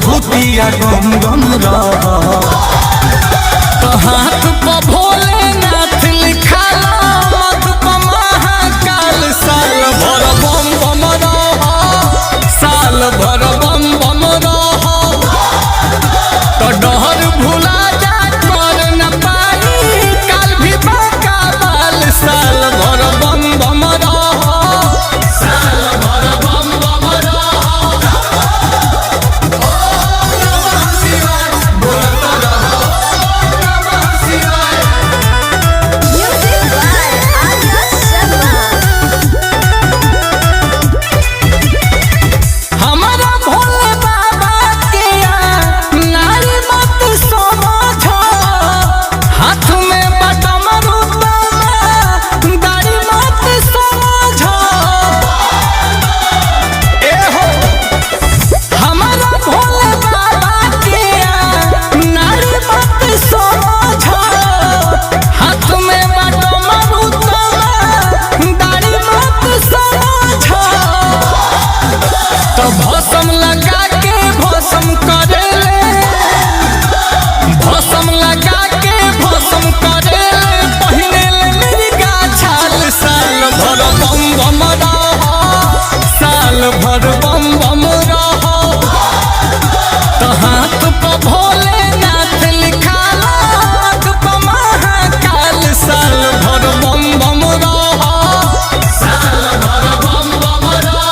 भभूतिया गम गम रह। तो हाथ पर भोलेनाथ लिखाला मत पर महाकाल साल भर बम बम रह, साल भर बम बम रह। तो डहर भुला जा कर न पाई काल भी बाका बाल साल भर बम बम रह, साल भर बम बम रह। ओम नमः शिवाय बोलत रहो, ओम नमः शिवाय। Music by Arya Sharma. हमारा भोले बाबा के नारी मत समझ, हाथ में बटम रुतमा दाढ़ी मत समझ। ए हो हमारा भोले बाबा के नारी मत समझ, हाथ में बटम रुतमा दाढ़ी मत समझ। तो भस्म लगा के भस्म करेले, भस्म लगा के भस्म करेले, पहिने ले मिर्गा छाल साल भर बम बम रह, साल भर बम बम रह। तो हाथ पर भोलेनाथ लिखाला हाथ पर महाकाल साल भर बम बम रह, साल भर बम बम रह।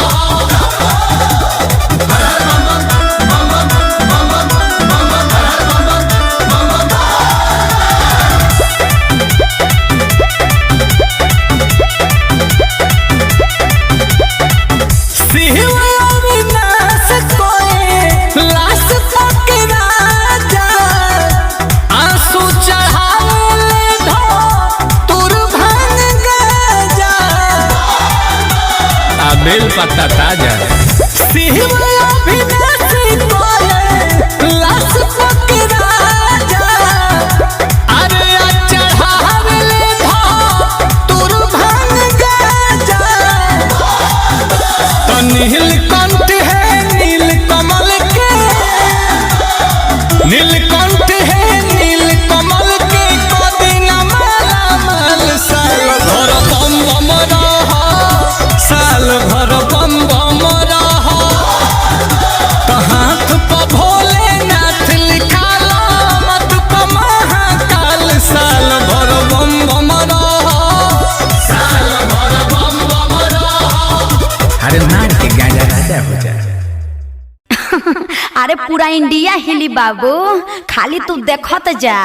शिव अविनाश कोए लाश पकड़ा जा, आंसू चढ़ावे धो तुर भांग गजा। आ बेल पत्ता ताजा। शिव अविनाश कोए लाश पकड़ा जा, अरे चढ़ावे धो तुर भांग गजा। तो नीलकंठ है नीलकमल के, नीलकंठ है नीलकमल के, कदिना माला माल साल भर बम बम रह, साल भर बम बम रह। तो हाथ पर भोलेनाथ लिखाला मत पर महाकाल साल भर बम बम रह, साल भर बम बम रह। अरे मार के गाजा राजा हो जा। अरे पूरा इंडिया हिली बाबू, खाली तू देखत जा।